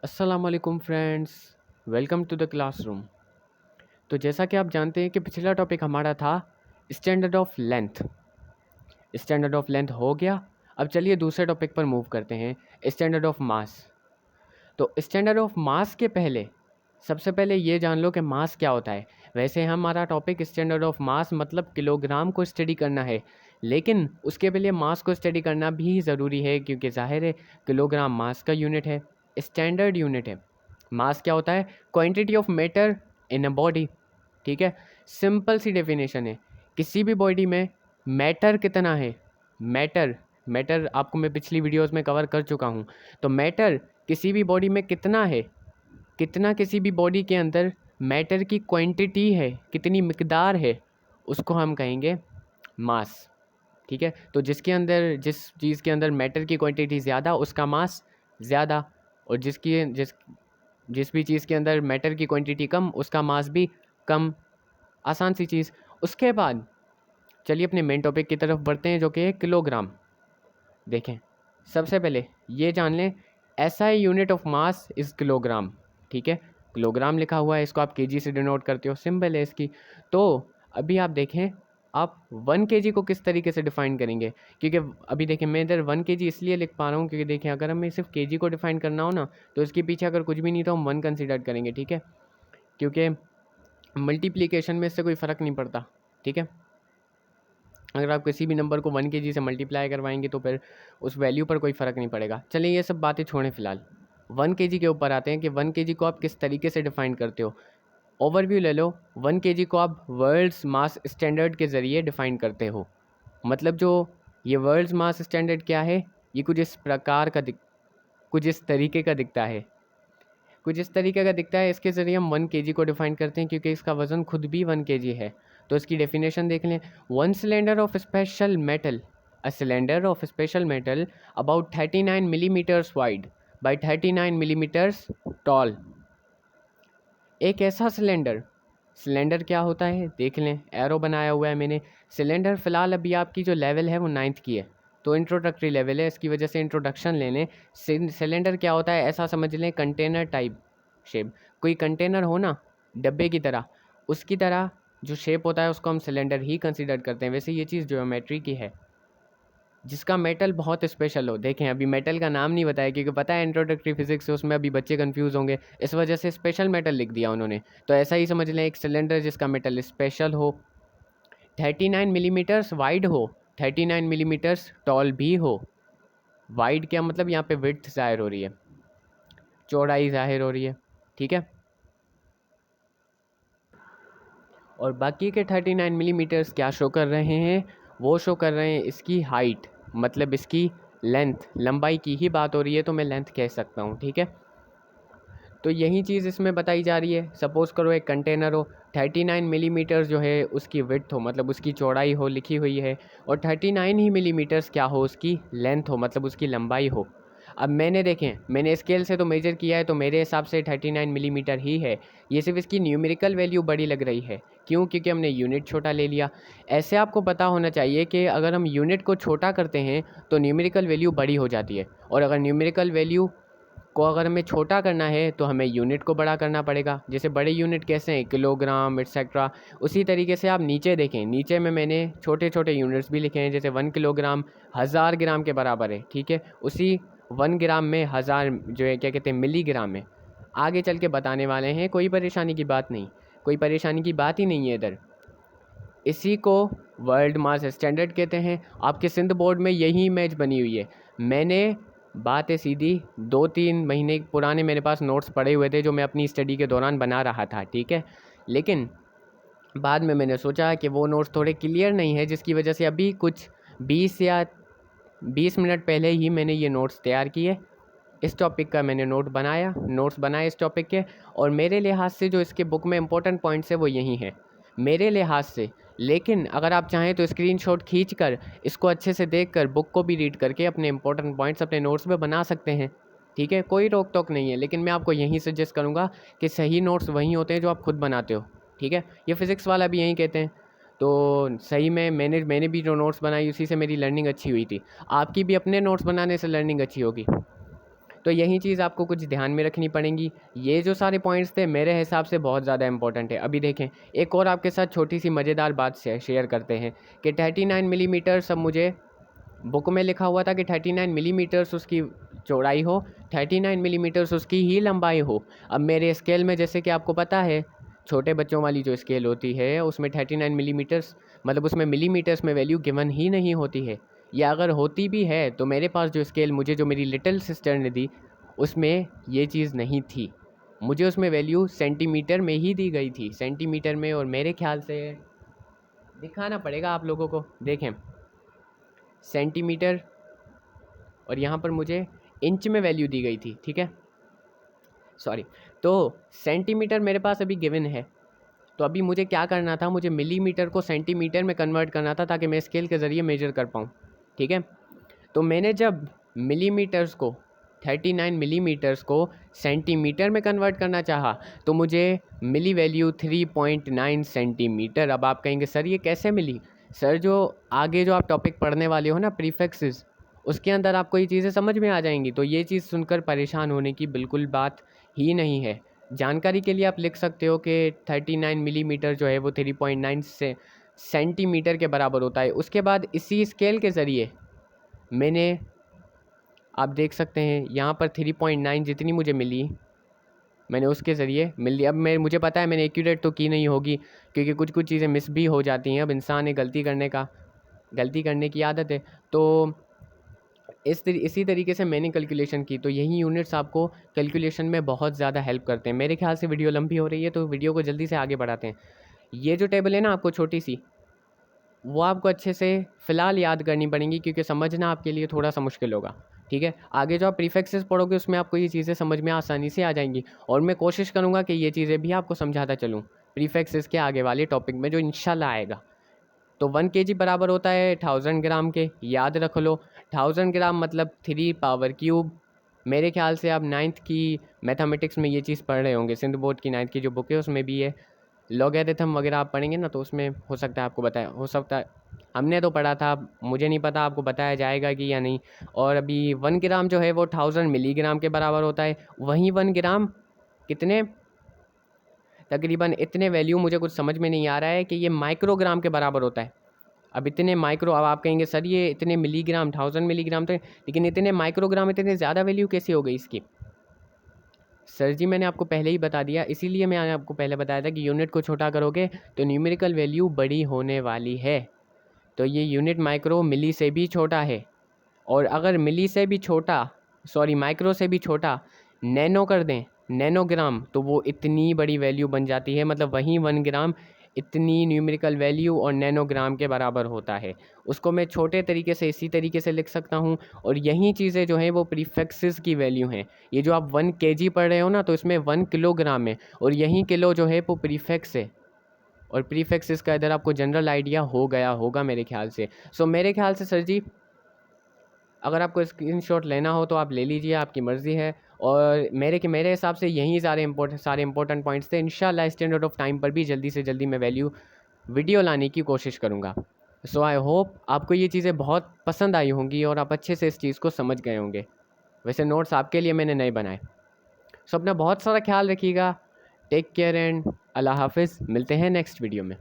अस्सलामुअलैकुम friends, welcome to the classroom. तो जैसा कि आप जानते हैं कि पिछला टॉपिक हमारा था standard of length. Standard of length हो गया। अब चलिए दूसरे टॉपिक पर मूव करते हैं, स्टैंडर्ड ऑफ मास। तो स्टैंडर्ड ऑफ मास के पहले सबसे पहले ये जान लो कि मास क्या होता है। वैसे हमारा टॉपिक स्टैंडर्ड ऑफ मास मतलब किलोग्राम को स्टडी करना है, लेकिन उसके पहले मास को स्टडी करना भी ज़रूरी है, क्योंकि जाहिर है किलोग्राम मास का यूनिट है, स्टैंडर्ड यूनिट है। मास क्या होता है? Quantity of matter in a body. ठीक है, सिंपल सी डेफिनेशन है। किसी भी बॉडी में मैटर कितना है, मैटर मैटर आपको मैं पिछली वीडियोस में कवर कर चुका हूँ। तो मैटर किसी भी बॉडी में कितना है, कितना किसी भी बॉडी के अंदर मैटर की क्वांटिटी है, कितनी मिकदार है, उसको हम कहेंगे मास। ठीक है, तो जिस चीज़ के अंदर मैटर की क्वांटिटी ज़्यादा उसका मास ज़्यादा, और जिस भी चीज़ के अंदर मैटर की क्वांटिटी कम उसका मास भी कम। आसान सी चीज़। उसके बाद चलिए अपने मेन टॉपिक की तरफ बढ़ते हैं, जो कि है किलोग्राम। देखें, सबसे पहले ये जान लें, SI unit of mass is kilogram. ठीक है, किलोग्राम लिखा हुआ है, इसको आप केजी से डिनोट करते हो, सिंबल है इसकी। तो अभी आप देखें, आप 1 kg को किस तरीके से डिफ़ाइन करेंगे, क्योंकि अभी देखें मैं इधर 1 kg इसलिए लिख पा रहा हूँ क्योंकि देखें अगर हमें सिर्फ केजी को डिफ़ाइन करना हो ना, तो इसके पीछे अगर कुछ भी नहीं तो हम 1 कंसिडर करेंगे। ठीक है, क्योंकि मल्टीप्लिकेशन में इससे कोई फ़र्क नहीं पड़ता। ठीक है, अगर आप किसी भी नंबर को 1 kg से मल्टीप्लाई करवाएंगे तो फिर उस वैल्यू पर कोई फ़र्क नहीं पड़ेगा। चलिए ये सब बातें छोड़ें फ़िलहाल, 1 kg के ऊपर आते हैं कि 1 kg को आप किस तरीके से डिफ़ाइन करते हो। ओवरव्यू ले लो, 1 kg को आप वर्ल्ड्स मास स्टैंडर्ड के ज़रिए डिफ़ाइन करते हो। मतलब जो ये वर्ल्ड्स मास स्टैंडर्ड क्या है, ये कुछ इस तरीके का दिखता है, इसके ज़रिए हम 1 kg को डिफ़ाइन करते हैं, क्योंकि इसका वज़न खुद भी 1 kg है। तो इसकी डेफिनेशन देख लें, one cylinder of special metal, a cylinder of special metal about 39 millimetres wide by 39 millimetres tall. एक ऐसा सिलेंडर क्या होता है देख लें, एरो बनाया हुआ है मैंने। सिलेंडर फ़िलहाल अभी आपकी जो लेवल है वो 9th की है, तो इंट्रोडक्टरी लेवल है, इसकी वजह से इंट्रोडक्शन ले लें। सिलेंडर क्या होता है, ऐसा समझ लें कंटेनर टाइप शेप। कोई कंटेनर हो ना डब्बे की तरह, उसकी तरह जो शेप होता है उसको हम सिलेंडर ही कंसिडर करते हैं। वैसे ये चीज़ ज्योमेट्री की है, जिसका मेटल बहुत स्पेशल हो। देखें अभी मेटल का नाम नहीं बताया, क्योंकि पता है इंट्रोडक्टरी फिजिक्स से उसमें अभी बच्चे कंफ्यूज होंगे, इस वजह से स्पेशल मेटल लिख दिया उन्होंने। तो ऐसा ही समझ लें, एक सिलेंडर जिसका मेटल स्पेशल हो, 39 मिलीमीटर्स वाइड हो, 39 मिलीमीटर्स टॉल भी हो। वाइड क्या मतलब, यहाँ पे विड्थ ज़ाहिर हो रही है, चौड़ाई ज़ाहिर हो रही है। ठीक है, और बाकी के 39 मिलीमीटर्स क्या शो कर रहे हैं, वो शो कर रहे हैं इसकी हाइट, मतलब इसकी लेंथ, लंबाई की ही बात हो रही है, तो मैं लेंथ कह सकता हूँ। ठीक है, तो यही चीज़ इसमें बताई जा रही है। सपोज़ करो एक कंटेनर हो, 39 मिलीमीटर्स जो है उसकी विड्थ हो, मतलब उसकी चौड़ाई हो, लिखी हुई है, और 39 ही मिलीमीटर्स क्या हो, उसकी लेंथ हो, मतलब उसकी लंबाई हो। अब मैंने स्केल से तो मेजर किया है, तो मेरे हिसाब से 39 मिलीमीटर ही है। ये सिर्फ इसकी न्यूमेरिकल वैल्यू बड़ी लग रही है, क्यों? क्योंकि हमने यूनिट छोटा ले लिया। ऐसे आपको पता होना चाहिए कि अगर हम यूनिट को छोटा करते हैं तो न्यूमेरिकल वैल्यू बड़ी हो जाती है, और अगर न्यूमेरिकल वैल्यू को अगर हमें छोटा करना है तो हमें यूनिट को बड़ा करना पड़ेगा। जैसे बड़े यूनिट कैसे हैं, किलोग्राम एट्सेट्रा। उसी तरीके से आप नीचे देखें, नीचे में मैंने छोटे छोटे यूनिट्स भी लिखे हैं, जैसे 1 किलोग्राम 1000 ग्राम के बराबर है। ठीक है, उसी 1 ग्राम में 1000 जो है क्या कहते हैं, मिलीग्राम में। आगे चल के बताने वाले हैं, कोई परेशानी की बात नहीं, कोई परेशानी की बात ही नहीं है इधर। इसी को वर्ल्ड मास स्टैंडर्ड कहते हैं। आपके सिंध बोर्ड में यही इमेज बनी हुई है। मैंने बात है सीधी, 2-3 महीने पुराने मेरे पास नोट्स पड़े हुए थे जो मैं अपनी स्टडी के दौरान बना रहा था। ठीक है, लेकिन बाद में मैंने सोचा कि वो नोट्स थोड़े क्लियर नहीं है, जिसकी वजह से अभी कुछ 20 मिनट पहले ही मैंने ये नोट्स तैयार किए। इस टॉपिक का मैंने नोट्स बनाए इस टॉपिक के, और मेरे लिहाज से जो इसके बुक में इंपॉर्टेंट पॉइंट्स है वो यही हैं, मेरे लिहाज से। लेकिन अगर आप चाहें तो स्क्रीनशॉट खींचकर इसको अच्छे से देखकर बुक को भी रीड करके अपने इंपॉर्टेंट पॉइंट्स अपने नोट्स में बना सकते हैं। ठीक है, कोई रोक टोक नहीं है, लेकिन मैं आपको यही सजेस्ट करूँगा कि सही नोट्स वही होते हैं जो आप खुद बनाते हो। ठीक है, ये फ़िज़िक्स वाला भी यही कहते हैं। तो सही में मैंने भी जो नोट्स बनाई उसी से मेरी लर्निंग अच्छी हुई थी। आपकी भी अपने नोट्स बनाने से लर्निंग अच्छी होगी। तो यही चीज़ आपको कुछ ध्यान में रखनी पड़ेंगी। ये जो सारे पॉइंट्स थे मेरे हिसाब से बहुत ज़्यादा इंपॉर्टेंट है। अभी देखें, एक और आपके साथ छोटी सी मज़ेदार बात शेयर करते हैं कि 39 मिलीमीटर सब मुझे बुक में लिखा हुआ था कि 39 मिलीमीटर्स उसकी चौड़ाई हो, 39 मिलीमीटर्स उसकी ही लंबाई हो। अब मेरे स्केल में जैसे कि आपको पता है, छोटे बच्चों वाली जो स्केल होती है उसमें 39 मिलीमीटर्स मतलब उसमें मिलीमीटर्स में वैल्यू गिवन ही नहीं होती है, या अगर होती भी है तो मेरे पास जो स्केल मुझे जो मेरी लिटिल सिस्टर ने दी उसमें ये चीज़ नहीं थी। मुझे उसमें वैल्यू सेंटीमीटर में ही दी गई थी, सेंटीमीटर में। और मेरे ख्याल से दिखाना पड़ेगा आप लोगों को, देखें सेंटीमीटर, और यहाँ पर मुझे इंच में वैल्यू दी गई थी, ठीक है, सॉरी। तो सेंटीमीटर मेरे पास अभी गिवन है, तो अभी मुझे क्या करना था, मुझे मिलीमीटर को सेंटीमीटर में कन्वर्ट करना था ताकि मैं स्केल के ज़रिए मेजर कर पाऊँ, ठीक है। तो मैंने जब मिलीमीटर्स को 39 मिलीमीटर्स को सेंटीमीटर में कन्वर्ट करना चाहा तो मुझे मिली वैल्यू 3.9 सेंटीमीटर। अब आप कहेंगे सर ये कैसे मिली? सर जो आगे जो आप टॉपिक पढ़ने वाले हो ना, प्रीफिक्सेस, उसके अंदर आपको ये चीज़ें समझ में आ जाएंगी। तो ये चीज़ सुनकर परेशान होने की बिल्कुल बात ही नहीं है। जानकारी के लिए आप लिख सकते हो कि 39 मिलीमीटर जो है वो 3.9 से सेंटीमीटर के बराबर होता है। उसके बाद इसी स्केल के ज़रिए मैंने, आप देख सकते हैं यहाँ पर 3.9 जितनी मुझे मिली मैंने उसके ज़रिए मिल लिया। अब मुझे पता है मैंने एक्यूरेट तो की नहीं होगी, क्योंकि कुछ कुछ चीज़ें मिस भी हो जाती हैं। अब इंसान है, गलती करने की आदत है। तो इसी तरीके से मैंने कैलकुलेशन की। तो यही यूनिट्स आपको कैलकुलेशन में बहुत ज़्यादा हेल्प करते हैं। मेरे ख्याल से वीडियो लंबी हो रही है तो वीडियो को जल्दी से आगे बढ़ाते हैं। ये जो टेबल है ना आपको छोटी सी, वो आपको अच्छे से फ़िलहाल याद करनी पड़ेंगी, क्योंकि समझना आपके लिए थोड़ा सा मुश्किल होगा, ठीक है। आगे जो आप प्रीफिक्सेस पढ़ोगे उसमें आपको ये चीज़ें समझ में आसानी से आ जाएंगी, और मैं कोशिश करूँगा कि ये चीज़ें भी आपको समझाता चलूँ प्रीफिक्सेस के आगे वाले टॉपिक में जो इंशाल्लाह आएगा। तो 1 kg बराबर होता है 1000 ग्राम के, याद रख लो। 1000 ग्राम मतलब 3 पावर क्यूब। मेरे ख्याल से आप 9th की मैथमेटिक्स में ये चीज़ पढ़ रहे होंगे, सिंध बोर्ड की 9th की जो बुक है उसमें भी ये लॉगरिथम वगैरह आप पढ़ेंगे ना, तो उसमें हो सकता है आपको बताया, हो सकता है हमने तो पढ़ा था, मुझे नहीं पता आपको बताया जाएगा कि या नहीं। और अभी 1 ग्राम जो है वो 1000 मिलीग्राम के बराबर होता है। वहीं 1 ग्राम कितने, तकरीबन इतने वैल्यू, मुझे कुछ समझ में नहीं आ रहा है कि ये माइक्रोग्राम के बराबर होता है। अब इतने माइक्रो, अब आप कहेंगे सर ये इतने मिलीग्राम 1000 मिलीग्राम तो, लेकिन इतने माइक्रोग्राम इतने ज़्यादा वैल्यू कैसे हो गई इसकी? सर जी मैंने आपको पहले ही बता दिया, इसीलिए मैंने आपको पहले बताया था कि यूनिट को छोटा करोगे तो न्यूमेरिकल वैल्यू बड़ी होने वाली है। तो ये यूनिट माइक्रो मिली से भी छोटा है, और अगर मिली से भी छोटा, सॉरी माइक्रो से भी छोटा नैनो कर दें, नैनोग्राम, तो वो इतनी बड़ी वैल्यू बन जाती है। मतलब वहीं 1 ग्राम इतनी न्यूमेरिकल वैल्यू और नैनोग्राम के बराबर होता है। उसको मैं छोटे तरीके से इसी तरीके से लिख सकता हूँ। और यही चीज़ें जो हैं वो प्रीफिक्सेस की वैल्यू हैं। ये जो आप 1 kg पढ़ रहे हो ना, तो इसमें 1 किलोग्राम है, और यही किलो जो है वो प्रीफिक्स है। और प्रीफिक्सेस का इधर आपको जनरल आइडिया हो गया होगा मेरे ख्याल से। सो मेरे ख्याल से सर जी, अगर आपको स्क्रीनशॉट लेना हो तो आप ले लीजिए, आपकी मर्ज़ी है। और मेरे हिसाब से यही सारे इंपॉर्टेंट पॉइंट्स थे। इंशाल्लाह स्टैंडर्ड ऑफ टाइम पर भी जल्दी से जल्दी मैं वीडियो लाने की कोशिश करूँगा। सो आई होप आपको ये चीज़ें बहुत पसंद आई होंगी और आप अच्छे से इस चीज़ को समझ गए होंगे। वैसे नोट्स आपके लिए मैंने नहीं बनाए। सो अपना बहुत सारा ख्याल रखिएगा। टेक केयर एंड अल्लाह हाफिज़। मिलते हैं नेक्स्ट वीडियो में।